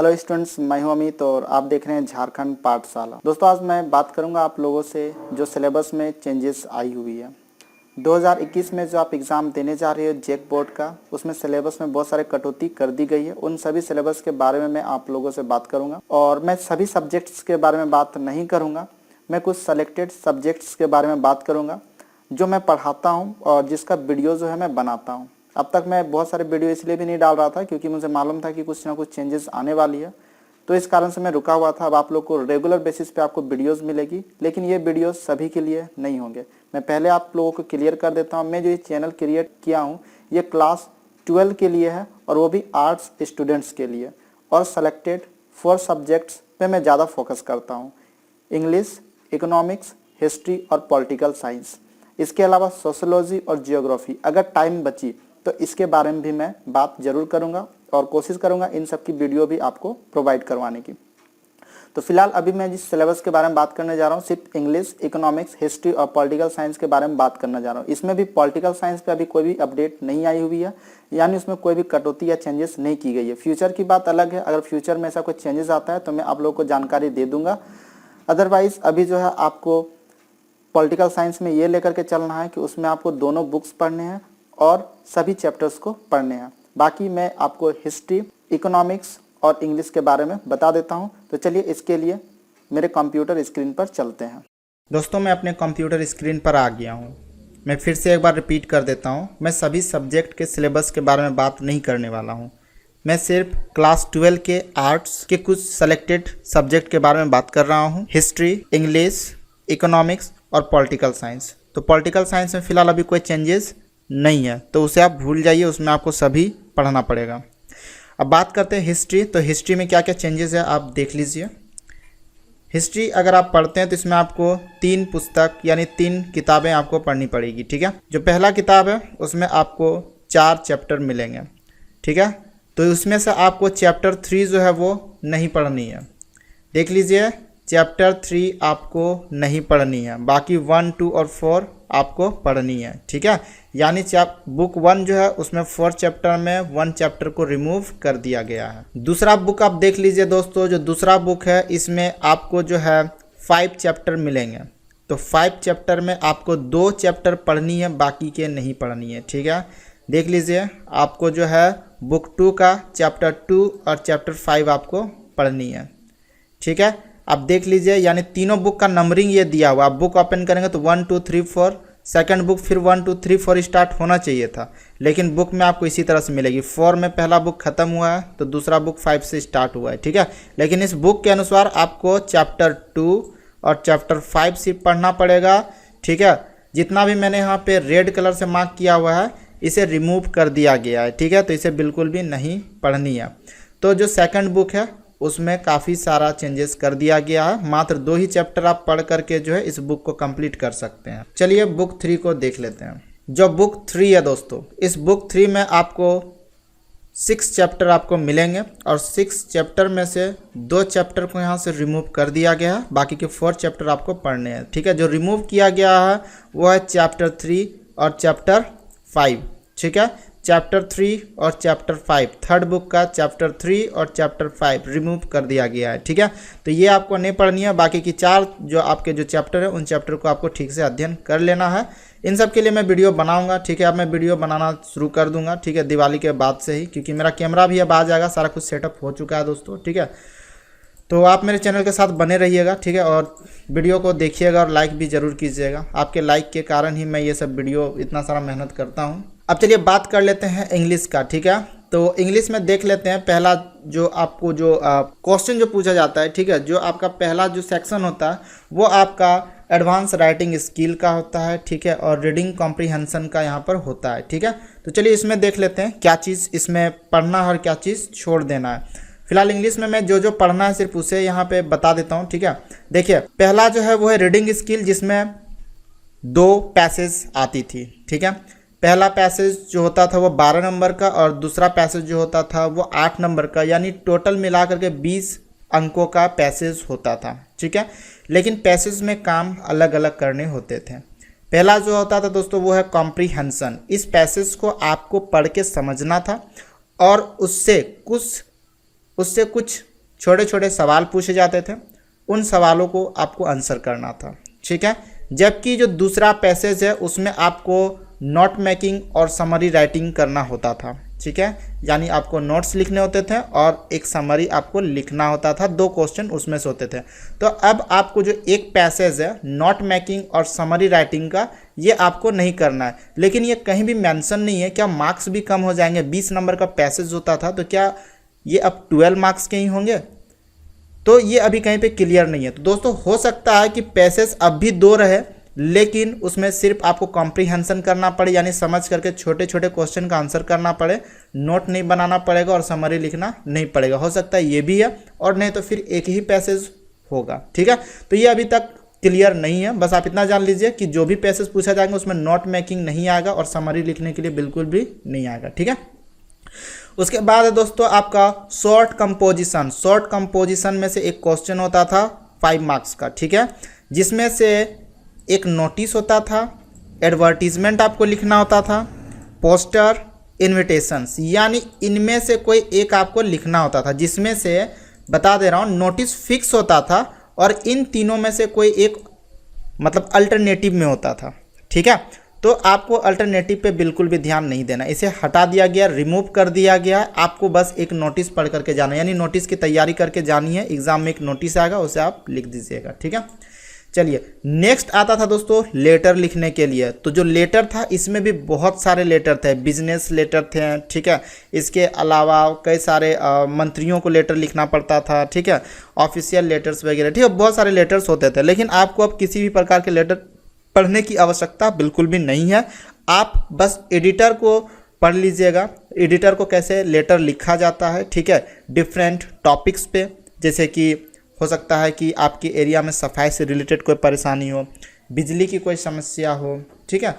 Hello students, मैं हूं अमित और आप देख रहे हैं झारखंड पाठशाला। दोस्तों, आज मैं बात करूंगा आप लोगों से जो सिलेबस में चेंजेस आई हुई है। 2021 में जो आप एग्ज़ाम देने जा रहे हो जेक बोर्ड का, उसमें सिलेबस में बहुत सारे कटौती कर दी गई है। उन सभी सिलेबस के बारे में मैं आप लोगों से बात करूँगा और मैं सभी सब्जेक्ट्स के बारे में बात नहीं करूँगा। मैं कुछ सेलेक्टेड सब्जेक्ट्स के बारे में बात करूँगा जो मैं पढ़ाता हूँ और जिसका वीडियो जो है मैं बनाता हूँ। अब तक मैं बहुत सारे वीडियो इसलिए भी नहीं डाल रहा था क्योंकि मुझे मालूम था कि कुछ ना कुछ चेंजेस आने वाली है, तो इस कारण से मैं रुका हुआ था। अब आप लोग को रेगुलर बेसिस पे आपको वीडियोस मिलेगी, लेकिन ये वीडियोस सभी के लिए नहीं होंगे। मैं पहले आप लोगों को क्लियर कर देता हूँ, मैं जो ये चैनल क्रिएट किया हूँ ये क्लास 12 के लिए है और वो भी आर्ट्स स्टूडेंट्स के लिए, और सेलेक्टेड 4 सब्जेक्ट्स पे मैं ज़्यादा फोकस करता हूँ: इंग्लिश, इकोनॉमिक्स, हिस्ट्री और पॉलिटिकल साइंस। इसके अलावा सोशोलॉजी और जियोग्राफी अगर टाइम बची तो इसके बारे में भी मैं बात जरूर करूंगा और कोशिश करूंगा इन सब की वीडियो भी आपको प्रोवाइड करवाने की। तो फिलहाल अभी मैं जिस सिलेबस के बारे में बात करने जा रहा हूँ सिर्फ इंग्लिश, इकोनॉमिक्स, हिस्ट्री और पॉलिटिकल साइंस के बारे में बात करने जा रहा हूँ। इसमें भी पॉलिटिकल साइंस पे अभी कोई भी अपडेट नहीं आई हुई है, यानी उसमें कोई भी कटौती या चेंजेस नहीं की गई है। फ्यूचर की बात अलग है, अगर फ्यूचर में ऐसा कोई चेंजेस आता है तो मैं आप लोगों को जानकारी दे दूंगा। अदरवाइज अभी जो है आपको पॉलिटिकल साइंस में ये लेकर के चलना है कि उसमें आपको दोनों बुक्स पढ़ने हैं और सभी चैप्टर्स को पढ़ने हैं। बाकी मैं आपको हिस्ट्री, इकोनॉमिक्स और इंग्लिश के बारे में बता देता हूं। तो चलिए इसके लिए मेरे कंप्यूटर स्क्रीन पर चलते हैं। दोस्तों, मैं अपने कंप्यूटर स्क्रीन पर आ गया हूं। मैं फिर से एक बार रिपीट कर देता हूं, मैं सभी सब्जेक्ट के सिलेबस के बारे में बात नहीं करने वाला हूं। मैं सिर्फ क्लास 12 के आर्ट्स के कुछ सेलेक्टेड सब्जेक्ट के बारे में बात कर रहा हूँ: हिस्ट्री, इंग्लिश, इकोनॉमिक्स और पॉलिटिकल साइंस। तो पॉलिटिकल साइंस में फ़िलहाल अभी कोई चेंजेस नहीं है, तो उसे आप भूल जाइए, उसमें आपको सभी पढ़ना पड़ेगा। अब बात करते हैं हिस्ट्री। तो हिस्ट्री में क्या क्या चेंजेस है आप देख लीजिए। हिस्ट्री अगर आप पढ़ते हैं तो इसमें आपको 3 पुस्तक यानी 3 किताबें आपको पढ़नी पड़ेगी, ठीक है। जो पहला किताब है उसमें आपको 4 चैप्टर मिलेंगे, ठीक है। तो उसमें से आपको चैप्टर 3 जो है वो नहीं पढ़नी है। देख लीजिए, चैप्टर 3 आपको नहीं पढ़नी है, बाकी 1, 2 और 4 आपको पढ़नी है, ठीक है। यानी बुक 1 जो है उसमें 4 चैप्टर में 1 चैप्टर को रिमूव कर दिया गया है। दूसरा बुक आप देख लीजिए दोस्तों, जो दूसरा बुक है इसमें आपको जो है 5 चैप्टर मिलेंगे। तो 5 चैप्टर में आपको 2 चैप्टर पढ़नी है, बाकी के नहीं पढ़नी है, ठीक है। देख लीजिए, आपको जो है बुक 2 का चैप्टर 2 और चैप्टर 5 आपको पढ़नी है, ठीक है। आप देख लीजिए, यानी तीनों बुक का नंबरिंग ये दिया हुआ। आप बुक ओपन करेंगे तो 1, 2, 3, 4, सेकंड बुक फिर 1, 2, 3, 4 स्टार्ट होना चाहिए था, लेकिन बुक में आपको इसी तरह से मिलेगी। 4 में पहला बुक खत्म हुआ है तो दूसरा बुक 5 से स्टार्ट हुआ है, ठीक है। लेकिन इस बुक के अनुसार आपको चैप्टर 2 और चैप्टर 5 सिर्फ पढ़ना पड़ेगा, ठीक है। जितना भी मैंने यहाँ पे रेड कलर से मार्क किया हुआ है इसे रिमूव कर दिया गया है, ठीक है। तो इसे बिल्कुल भी नहीं पढ़नी है। तो जो सेकंड बुक है उसमें काफ़ी सारा चेंजेस कर दिया गया है। मात्र 2 ही चैप्टर आप पढ़ करके जो है इस बुक को कंप्लीट कर सकते हैं। चलिए बुक 3 को देख लेते हैं। जो बुक 3 है दोस्तों, इस बुक 3 में आपको 6 चैप्टर आपको मिलेंगे और 6 चैप्टर में से 2 चैप्टर को यहाँ से रिमूव कर दिया गया है, बाकी के 4 चैप्टर आपको पढ़ने हैं, ठीक है। जो रिमूव किया गया है वो है चैप्टर 3 और चैप्टर 5, ठीक है। चैप्टर 3 और चैप्टर 5, थर्ड बुक का चैप्टर 3 और चैप्टर 5 रिमूव कर दिया गया है, ठीक है। तो ये आपको नहीं पढ़नी है। बाकी की 4 जो आपके जो चैप्टर है उन चैप्टर को आपको ठीक से अध्ययन कर लेना है। इन सब के लिए मैं वीडियो बनाऊंगा, ठीक है। अब मैं वीडियो बनाना शुरू कर दूंगा, ठीक है, दिवाली के बाद से ही, क्योंकि मेरा कैमरा भी अब आ जाएगा, सारा कुछ सेटअप हो चुका है दोस्तों, ठीक है। तो आप मेरे चैनल के साथ बने रहिएगा, ठीक है, और वीडियो को देखिएगा और लाइक भी ज़रूर कीजिएगा। आपके लाइक के कारण ही मैं ये सब वीडियो इतना सारा मेहनत करता हूँ। अब चलिए बात कर लेते हैं इंग्लिश का, ठीक है। तो इंग्लिश में देख लेते हैं पहला जो आपको जो क्वेश्चन जो पूछा जाता है, ठीक है। जो आपका पहला जो सेक्शन होता है वो आपका एडवांस राइटिंग स्किल का होता है, ठीक है, और रीडिंग कॉम्प्रीहेंशन का यहाँ पर होता है, ठीक है। तो चलिए इसमें देख लेते हैं क्या चीज़ इसमें पढ़ना है और क्या चीज़ छोड़ देना है। फिलहाल इंग्लिश में मैं जो पढ़ना है सिर्फ उसे यहाँ पे बता देता हूँ, ठीक है। देखिए, पहला जो है वो है रीडिंग स्किल, जिसमें 2 पैसेज आती थी, ठीक है। पहला पैसेज जो होता था वो 12 नंबर का और दूसरा पैसेज जो होता था वो 8 नंबर का, यानी टोटल मिला करके 20 अंकों का पैसेज होता था, ठीक है। लेकिन पैसेज में काम अलग अलग करने होते थे। पहला जो होता था दोस्तों वो है कॉम्प्रीहेंशन। इस पैसेज को आपको पढ़ के समझना था और उससे कुछ छोटे छोटे सवाल पूछे जाते थे, उन सवालों को आपको आंसर करना था, ठीक है। जबकि जो दूसरा पैसेज है उसमें आपको नोट मेकिंग और समरी राइटिंग करना होता था, ठीक है। यानी आपको नोट्स लिखने होते थे और एक समरी आपको लिखना होता था, 2 क्वेश्चन उसमें से होते थे। तो अब आपको जो एक पैसेज है नोट मेकिंग और समरी राइटिंग का, ये आपको नहीं करना है। लेकिन ये कहीं भी मेंशन नहीं है, क्या मार्क्स भी कम हो जाएंगे? 20 नंबर का पैसेज होता था, तो क्या ये अब 12 मार्क्स के ही होंगे? तो ये अभी कहीं पे क्लियर नहीं है। तो दोस्तों हो सकता है कि पैसेज अब भी 2 रहे, लेकिन उसमें सिर्फ आपको कॉम्प्रीहेंशन करना पड़े, यानी समझ करके छोटे छोटे क्वेश्चन का आंसर करना पड़े, नोट नहीं बनाना पड़ेगा और समरी लिखना नहीं पड़ेगा। हो सकता है ये भी है, और नहीं तो फिर एक ही पैसेज होगा, ठीक है। तो ये अभी तक क्लियर नहीं है, बस आप इतना जान लीजिए कि जो भी पैसेज पूछा जाएगा उसमें नोट मेकिंग नहीं आएगा और समरी लिखने के लिए बिल्कुल भी नहीं आएगा, ठीक है। उसके बाद है दोस्तों आपका शॉर्ट कंपोजिशन। शॉर्ट कंपोजिशन में से एक क्वेश्चन होता था 5 मार्क्स का, ठीक है, जिसमें से एक नोटिस होता था, एडवर्टीजमेंट आपको लिखना होता था, पोस्टर, इनविटेशंस, यानी इनमें से कोई एक आपको लिखना होता था, जिसमें से बता दे रहा हूँ नोटिस फिक्स होता था और इन तीनों में से कोई एक मतलब अल्टरनेटिव में होता था, ठीक है। तो आपको अल्टरनेटिव पे बिल्कुल भी ध्यान नहीं देना, इसे हटा दिया गया, रिमूव कर दिया गया। आपको बस एक नोटिस पढ़ करके जाना, यानी नोटिस की तैयारी करके जानी है। एग्जाम में एक नोटिस आएगा, उसे आप लिख दीजिएगा, ठीक है। चलिए नेक्स्ट आता था दोस्तों लेटर लिखने के लिए। तो जो लेटर था इसमें भी बहुत सारे लेटर थे, बिजनेस लेटर थे, ठीक है। इसके अलावा कई सारे मंत्रियों को लेटर लिखना पड़ता था, ठीक है, ऑफिशियल लेटर्स वगैरह, ठीक है, बहुत सारे लेटर्स होते थे। लेकिन आपको अब किसी भी प्रकार के लेटर पढ़ने की आवश्यकता बिल्कुल भी नहीं है। आप बस एडिटर को पढ़ लीजिएगा, एडिटर को कैसे लेटर लिखा जाता है, ठीक है, डिफरेंट टॉपिक्स पे, जैसे कि हो सकता है कि आपके एरिया में सफाई से रिलेटेड कोई परेशानी हो, बिजली की कोई समस्या हो, ठीक है,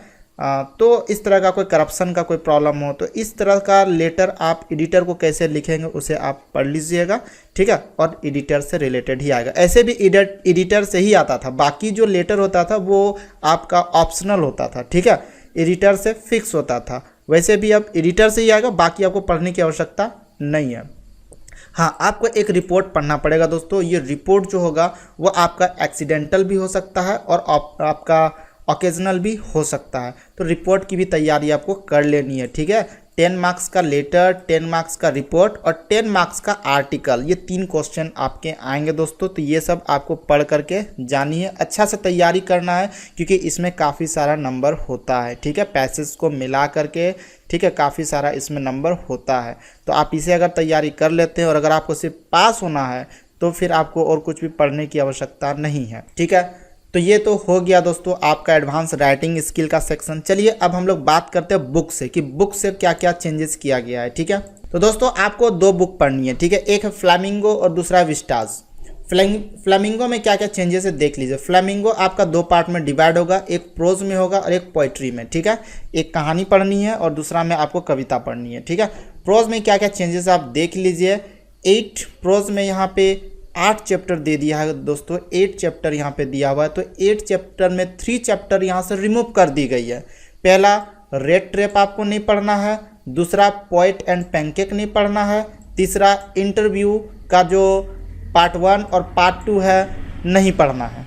तो इस तरह का कोई करप्शन का कोई प्रॉब्लम हो, तो इस तरह का लेटर आप एडिटर को कैसे लिखेंगे उसे आप पढ़ लीजिएगा, ठीक है, और एडिटर से रिलेटेड ही आएगा। ऐसे भी एडिटर से ही आता था, बाकी जो लेटर होता था वो आपका ऑप्शनल होता था, ठीक है, एडिटर से फिक्स होता था। वैसे भी अब एडिटर से ही आएगा, बाकी आपको पढ़ने की आवश्यकता नहीं है। हाँ, आपको एक रिपोर्ट पढ़ना पड़ेगा दोस्तों। ये रिपोर्ट जो होगा वो आपका एक्सीडेंटल भी हो सकता है और आपका ओकेजनल भी हो सकता है। तो रिपोर्ट की भी तैयारी आपको कर लेनी है, ठीक है। 10 मार्क्स का लेटर, 10 मार्क्स का रिपोर्ट और 10 मार्क्स का आर्टिकल, ये 3 क्वेश्चन आपके आएंगे दोस्तों। तो ये सब आपको पढ़ करके जानिए, अच्छा से तैयारी करना है, क्योंकि इसमें काफ़ी सारा नंबर होता है, ठीक है, पैसेज को मिला करके, ठीक है, काफ़ी सारा इसमें नंबर होता है। तो आप इसे अगर तैयारी कर लेते हैं और अगर आपको सिर्फ पास होना है तो फिर आपको और कुछ भी पढ़ने की आवश्यकता नहीं है, ठीक है। तो ये तो हो गया दोस्तों आपका एडवांस राइटिंग स्किल का सेक्शन। चलिए अब हम लोग बात करते हैं बुक से, कि बुक से क्या क्या चेंजेस किया गया है, ठीक है। तो दोस्तों आपको 2 बुक पढ़नी है, ठीक है, एक है फ्लामिंगो और दूसरा है विस्टाज। फ्लामिंगो में क्या क्या चेंजेस है देख लीजिए। फ्लामिंगो आपका 2 पार्ट में डिवाइड होगा, एक प्रोज में होगा और एक पोइट्री में, ठीक है। एक कहानी पढ़नी है और दूसरा में आपको कविता पढ़नी है, ठीक है। प्रोज में क्या क्या चेंजेस आप देख लीजिए। 8 प्रोज में यहाँ पे 8 चैप्टर दे दिया है दोस्तों, 8 चैप्टर यहाँ पे दिया हुआ है। तो 8 चैप्टर में 3 चैप्टर यहाँ से रिमूव कर दी गई है। पहला रेड ट्रैप आपको नहीं पढ़ना है, दूसरा पोएट एंड पैनकेक नहीं पढ़ना है, तीसरा इंटरव्यू का जो पार्ट 1 और पार्ट 2 है नहीं पढ़ना है,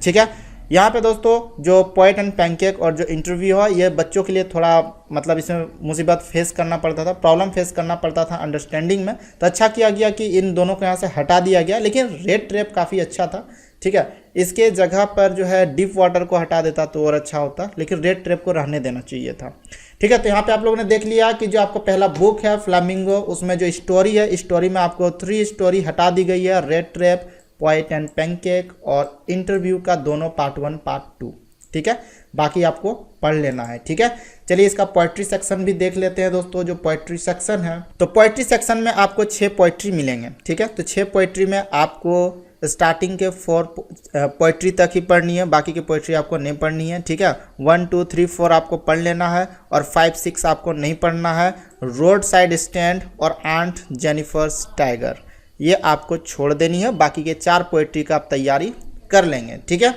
ठीक है। यहाँ पे दोस्तों जो पोएट एंड पैनकेक और जो इंटरव्यू है ये बच्चों के लिए थोड़ा मतलब इसमें मुसीबत फेस करना पड़ता था, प्रॉब्लम फेस करना पड़ता था अंडरस्टैंडिंग में। तो अच्छा किया गया कि इन दोनों को यहाँ से हटा दिया गया, लेकिन रेड ट्रैप काफ़ी अच्छा था, ठीक है। इसके जगह पर जो है डीप वाटर को हटा देता तो और अच्छा होता, लेकिन रेड ट्रैप को रहने देना चाहिए था, ठीक है। तो यहाँ पे आप लोगों ने देख लिया कि जो आपका पहला बुक है फ्लामिंगो, उसमें जो स्टोरी है, स्टोरी में आपको 3 स्टोरी हटा दी गई है, red trap, poet and pancake और इंटरव्यू का दोनों पार्ट 1 पार्ट 2, ठीक है। बाकी आपको पढ़ लेना है, ठीक है। चलिए इसका पोएट्री सेक्शन भी देख लेते हैं दोस्तों। जो पोएट्री सेक्शन है, तो पोएट्री सेक्शन में आपको 6 पोएट्री मिलेंगे, ठीक है। तो 6 पोएट्री में आपको स्टार्टिंग के 4 पोएट्री तक ही पढ़नी है, बाकी की पोएट्री आपको नहीं पढ़नी है, ठीक है। 1 2 3 4 आपको पढ़ लेना है और 5 6 आपको नहीं पढ़ना है। रोड साइड स्टैंड और आंट जेनिफर्स टाइगर ये आपको छोड़ देनी है, बाकी के 4 पोएट्री का आप तैयारी कर लेंगे, ठीक है।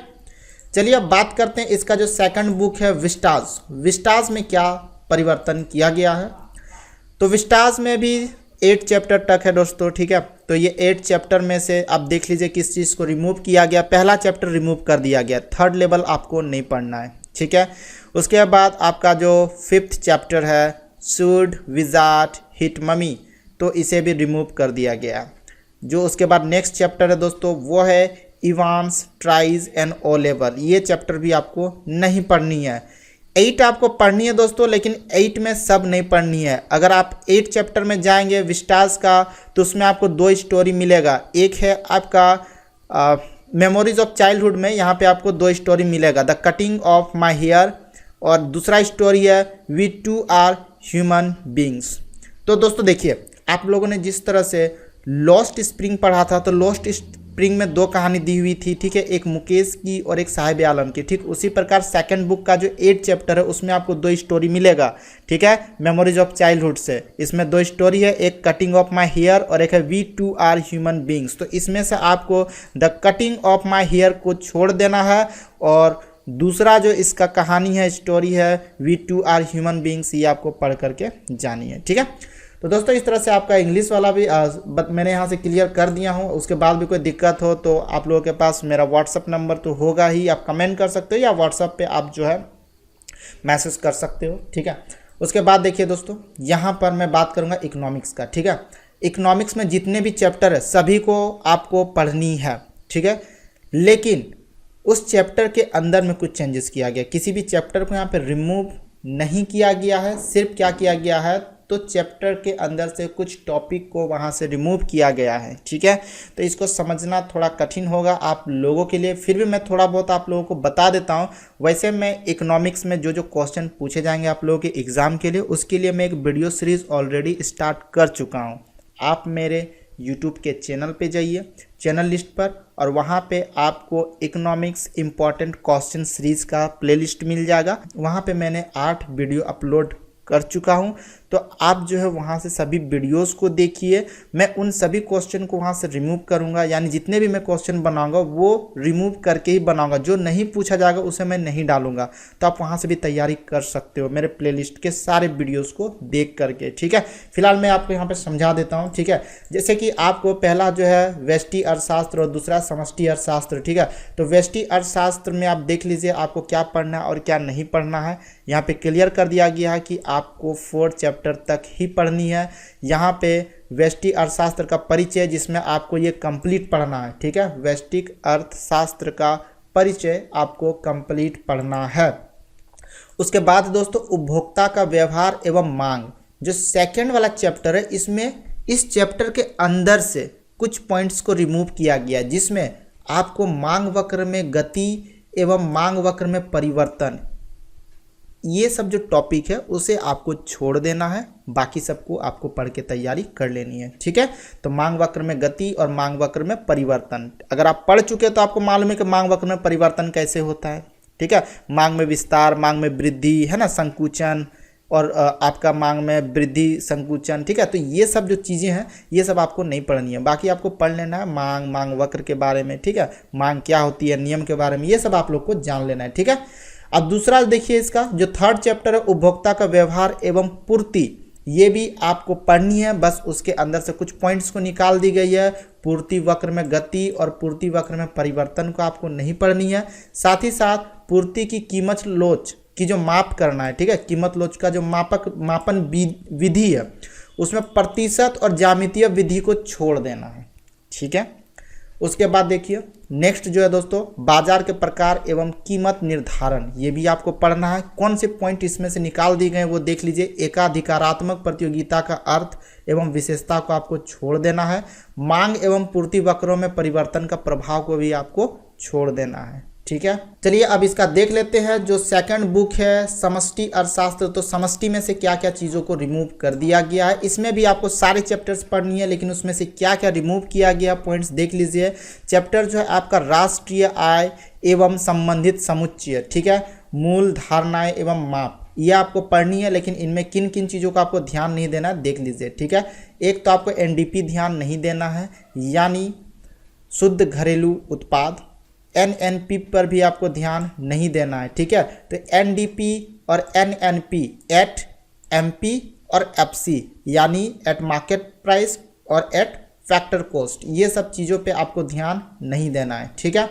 चलिए अब बात करते हैं इसका जो सेकंड बुक है विस्टाज। विस्टाज में क्या परिवर्तन किया गया है। तो विस्टाज में भी 8 चैप्टर तक है दोस्तों, ठीक है। तो ये 8 चैप्टर में से आप देख लीजिए किस चीज़ को रिमूव किया गया। पहला चैप्टर रिमूव कर दिया गया, 3rd लेवल आपको नहीं पढ़ना है, ठीक है। उसके बाद आपका जो 5th चैप्टर है सूड विजार्ड हिट ममी, तो इसे भी रिमूव कर दिया गया। जो उसके बाद नेक्स्ट चैप्टर है दोस्तों वो है Evans tries and O level, ये चैप्टर भी आपको नहीं पढ़नी है। 8 आपको पढ़नी है दोस्तों, लेकिन 8 में सब नहीं पढ़नी है। अगर आप 8 चैप्टर में जाएंगे विस्टास का, तो उसमें आपको 2 स्टोरी मिलेगा। एक है आपका मेमोरीज ऑफ चाइल्डहुड में, यहाँ पे आपको 2 स्टोरी मिलेगा, the cutting of my hair, और दूसरा स्टोरी है we two are human beings. तो दोस्तों देखिए, आप लोगों ने जिस तरह से लॉस्ट स्प्रिंग पढ़ा था, तो लॉस्ट स्प्रिंग में 2 कहानी दी हुई थी, ठीक है, एक मुकेश की और एक साहिब आलम की। ठीक उसी प्रकार सेकंड बुक का जो 8 चैप्टर है उसमें आपको 2 स्टोरी मिलेगा, ठीक है, मेमोरीज ऑफ चाइल्डहुड से। इसमें 2 स्टोरी है, एक कटिंग ऑफ माई हेयर और एक है we two are human beings. तो इसमें से आपको the cutting of my hair को छोड़ देना है, और दूसरा जो इसका कहानी है, स्टोरी है we two are human beings, ये आपको पढ़ करके जानी है, ठीक है। तो दोस्तों इस तरह से आपका इंग्लिश वाला भी मैंने यहाँ से क्लियर कर दिया हूँ। उसके बाद भी कोई दिक्कत हो तो आप लोगों के पास मेरा व्हाट्सअप नंबर तो होगा ही, आप कमेंट कर सकते हो या व्हाट्सअप पे आप जो है मैसेज कर सकते हो, ठीक है। उसके बाद देखिए दोस्तों, यहाँ पर मैं बात करूँगा इकोनॉमिक्स का, ठीक है। इकोनॉमिक्स में जितने भी चैप्टर है सभी को आपको पढ़नी है, ठीक है, लेकिन उस चैप्टर के अंदर में कुछ चेंजेस किया गया। किसी भी चैप्टर को यहाँ पे रिमूव नहीं किया गया है, सिर्फ क्या किया गया है, तो चैप्टर के अंदर से कुछ टॉपिक को वहाँ से रिमूव किया गया है, ठीक है। तो इसको समझना थोड़ा कठिन होगा आप लोगों के लिए, फिर भी मैं थोड़ा बहुत आप लोगों को बता देता हूँ। वैसे मैं इकोनॉमिक्स में जो जो क्वेश्चन पूछे जाएंगे आप लोगों के एग्ज़ाम के लिए, उसके लिए मैं एक वीडियो सीरीज़ ऑलरेडी स्टार्ट कर चुका हूँ। आप मेरे यूट्यूब के चैनल पे जाइए, चैनल लिस्ट पर, और वहाँ पे आपको इकोनॉमिक्स इम्पॉर्टेंट क्वेश्चन सीरीज़ का प्लेलिस्ट मिल जाएगा। वहाँ पे मैंने 8 वीडियो अपलोड कर चुका हूँ, तो आप जो है वहाँ से सभी वीडियोस को देखिए। मैं उन सभी क्वेश्चन को वहाँ से रिमूव करूँगा, यानी जितने भी मैं क्वेश्चन बनाऊँगा वो रिमूव करके ही बनाऊँगा, जो नहीं पूछा जाएगा उसे मैं नहीं डालूँगा। तो आप वहाँ से भी तैयारी कर सकते हो मेरे प्लेलिस्ट के सारे वीडियोस को देख करके, ठीक है। फिलहाल मैं आपको यहाँ पर समझा देता हूँ, ठीक है। जैसे कि आपको पहला जो है व्यष्टि अर्थशास्त्र और दूसरा समष्टि अर्थशास्त्र, ठीक है। तो व्यष्टि अर्थशास्त्र में आप देख लीजिए आपको क्या पढ़ना है और क्या नहीं पढ़ना है। यहाँ पे क्लियर कर दिया गया है कि आपको 4 चैप्टर तक ही पढ़नी है। यहाँ पे व्यष्टि अर्थशास्त्र का परिचय, जिसमें आपको ये कंप्लीट पढ़ना है, ठीक है। व्यष्टिक अर्थशास्त्र का परिचय आपको कंप्लीट पढ़ना है। उसके बाद दोस्तों उपभोक्ता का व्यवहार एवं मांग, जो सेकंड वाला चैप्टर है, इसमें इस चैप्टर के अंदर से कुछ पॉइंट्स को रिमूव किया गया, जिसमें आपको मांग वक्र में गति एवं मांग वक्र में परिवर्तन, ये सब जो टॉपिक है उसे आपको छोड़ देना है, बाकी सबको आपको पढ़ के तैयारी कर लेनी है, ठीक है। तो मांग वक्र में गति और मांग वक्र में परिवर्तन अगर आप पढ़ चुके हैं तो आपको मालूम है कि मांग वक्र में परिवर्तन कैसे होता है, ठीक है। मांग में विस्तार, मांग में वृद्धि, है ना, संकुचन, और आपका मांग में वृद्धि संकुचन, ठीक है। तो ये सब जो चीज़ें हैं ये सब आपको नहीं पढ़नी है, बाकी आपको पढ़ लेना है मांग वक्र के बारे में, ठीक है। मांग क्या होती है, नियम के बारे में, ये सब आप लोग को जान लेना है, ठीक है। अब दूसरा देखिए, इसका जो 3rd चैप्टर है उपभोक्ता का व्यवहार एवं पूर्ति, ये भी आपको पढ़नी है। बस उसके अंदर से कुछ पॉइंट्स को निकाल दी गई है। पूर्ति वक्र में गति और पूर्ति वक्र में परिवर्तन को आपको नहीं पढ़नी है। साथ ही साथ पूर्ति की कीमत लोच की जो माप करना है, ठीक है, कीमत लोच का जो मापन विधि है उसमें प्रतिशत और ज्यामितीय विधि को छोड़ देना है, ठीक है। उसके बाद देखिए नेक्स्ट जो है दोस्तों बाजार के प्रकार एवं कीमत निर्धारण, ये भी आपको पढ़ना है। कौन से पॉइंट इसमें से निकाल दिए गए वो देख लीजिए। एकाधिकारात्मक प्रतियोगिता का अर्थ एवं विशेषता को आपको छोड़ देना है। मांग एवं पूर्ति वक्रों में परिवर्तन का प्रभाव को भी आपको छोड़ देना है, ठीक है। चलिए अब इसका देख लेते हैं। जो सेकंड बुक है समष्टि अर्थशास्त्र, तो समष्टि में से क्या क्या चीज़ों को रिमूव कर दिया गया है। इसमें भी आपको सारे चैप्टर्स पढ़नी है, लेकिन उसमें से क्या क्या रिमूव किया गया पॉइंट्स देख लीजिए। चैप्टर जो है आपका राष्ट्रीय आय एवं संबंधित समुच्चय, ठीक है, मूल धारणाएं एवं माप, ये आपको पढ़नी है, लेकिन इनमें किन किन चीज़ों का आपको ध्यान नहीं देना है देख लीजिए, ठीक है। एक तो आपको NDP ध्यान नहीं देना है, यानी शुद्ध घरेलू उत्पाद। NNP पर भी आपको ध्यान नहीं देना है, ठीक है। तो NDP और NNP एट MP और एफसी यानी एट मार्केट प्राइस और एट फैक्टर कॉस्ट, ये सब चीज़ों पे आपको ध्यान नहीं देना है। ठीक है।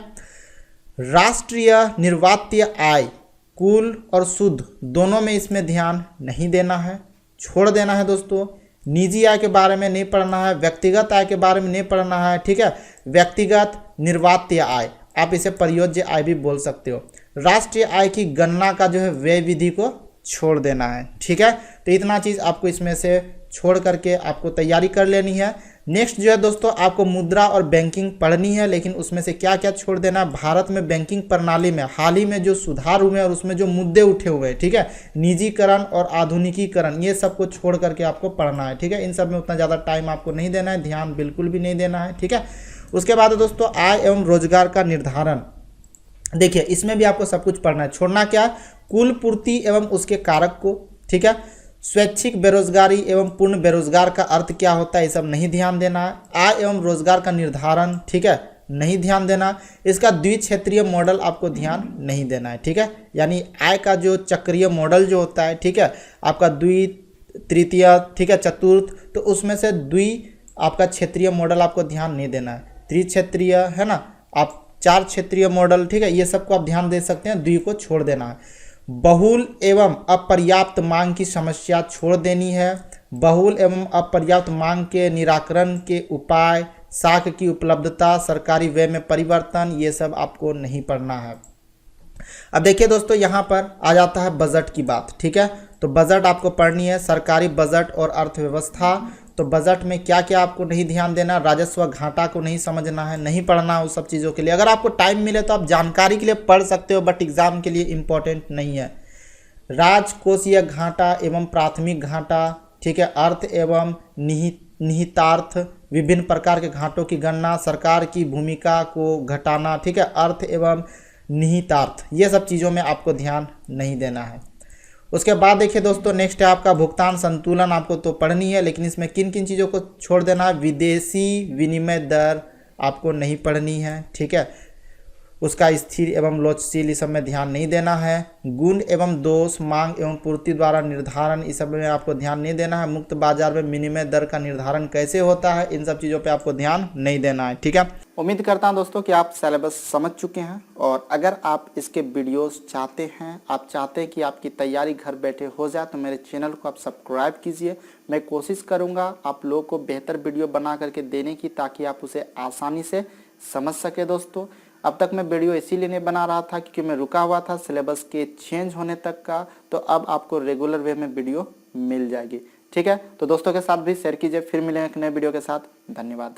राष्ट्रीय निर्वात्य आय कुल और शुद्ध दोनों में इसमें ध्यान नहीं देना है, छोड़ देना है दोस्तों। निजी आय के बारे में नहीं पढ़ना है, व्यक्तिगत आय के बारे में नहीं पढ़ना है। ठीक है। व्यक्तिगत निर्वात्य आय, आप इसे प्रयोज्य आय भी बोल सकते हो। राष्ट्रीय आय की गणना का जो है व्यय विधि को छोड़ देना है। ठीक है। तो इतना चीज़ आपको इसमें से छोड़ करके आपको तैयारी कर लेनी है। नेक्स्ट जो है दोस्तों, आपको मुद्रा और बैंकिंग पढ़नी है, लेकिन उसमें से क्या क्या छोड़ देना है। भारत में बैंकिंग प्रणाली में हाल ही में जो सुधार हुए हैं और उसमें जो मुद्दे उठे हुए हैं, ठीक है, निजीकरण और आधुनिकीकरण, ये सब को छोड़ करके आपको पढ़ना है। ठीक है। इन सब में उतना ज़्यादा टाइम आपको नहीं देना है, ध्यान बिल्कुल भी नहीं देना है। ठीक है। उसके बाद दोस्तों, आय एवं रोजगार का निर्धारण, देखिए इसमें भी आपको सब कुछ पढ़ना है। छोड़ना क्या, कुल पूर्ति एवं उसके कारक को। ठीक है। स्वैच्छिक बेरोजगारी एवं पूर्ण बेरोजगार का अर्थ क्या होता है, ये सब नहीं ध्यान देना है। आय एवं रोजगार का निर्धारण, ठीक है, नहीं ध्यान देना। इसका द्विक्षेत्रीय मॉडल आपको ध्यान नहीं देना है। ठीक है। यानी आय का जो चक्रीय मॉडल जो होता है, ठीक है, आपका द्वि, तृतीय, ठीक है, चतुर्थ, तो उसमें से द्वि आपका क्षेत्रीय मॉडल आपको ध्यान नहीं देना है। त्रिक्षेत्रीय है ना, आप 4 क्षेत्रीय मॉडल, ठीक है, ये सबको आप ध्यान दे सकते हैं, द्वि को छोड़ देना है। बहुल एवं अपर्याप्त मांग की समस्या छोड़ देनी है। बहुल एवं अपर्याप्त मांग के निराकरण के उपाय, साख की उपलब्धता, सरकारी व्यय में परिवर्तन, ये सब आपको नहीं पढ़ना है। अब देखिए दोस्तों, यहाँ पर आ जाता है बजट की बात। ठीक है। तो बजट आपको पढ़नी है, सरकारी बजट और अर्थव्यवस्था। तो बजट में क्या क्या आपको नहीं ध्यान देना, राजस्व घाटा को नहीं समझना है, नहीं पढ़ना है उस सब चीज़ों के लिए। अगर आपको टाइम मिले तो आप जानकारी के लिए पढ़ सकते हो, बट एग्जाम के लिए इम्पोर्टेंट नहीं है। राजकोषीय घाटा एवं प्राथमिक घाटा, ठीक है, अर्थ एवं निहितार्थ, विभिन्न प्रकार के घाटों की गणना, सरकार की भूमिका को घटाना, ठीक है, अर्थ एवं निहितार्थ, ये सब चीज़ों में आपको ध्यान नहीं देना है। उसके बाद देखिए दोस्तों, नेक्स्ट है आपका भुगतान संतुलन, आपको तो पढ़नी है, लेकिन इसमें किन किन चीज़ों को छोड़ देना है। विदेशी विनिमय दर आपको नहीं पढ़नी है। ठीक है। उसका स्थिर एवं लोचशील, इस सब में ध्यान नहीं देना है। गुण एवं दोष, मांग एवं पूर्ति द्वारा निर्धारण, इस सब में आपको ध्यान नहीं देना है। मुक्त बाजार में विनिमय दर का निर्धारण कैसे होता है, इन सब चीज़ों पे आपको ध्यान नहीं देना है। ठीक है। उम्मीद करता हूं दोस्तों कि आप सिलेबस समझ चुके हैं, और अगर आप इसके वीडियोस चाहते हैं, आप चाहते हैं कि आपकी तैयारी घर बैठे हो जाए, तो मेरे चैनल को आप सब्सक्राइब कीजिए। मैं कोशिश करूँगा आप लोगों को बेहतर वीडियो बना करके देने की, ताकि आप उसे आसानी से समझ सके। दोस्तों, अब तक मैं वीडियो इसीलिए नहीं बना रहा था क्योंकि मैं रुका हुआ था सिलेबस के चेंज होने तक का, तो अब आपको रेगुलर वे में वीडियो मिल जाएगी। ठीक है। तो दोस्तों के साथ भी शेयर कीजिए। फिर मिलेंगे एक नए वीडियो के साथ। धन्यवाद।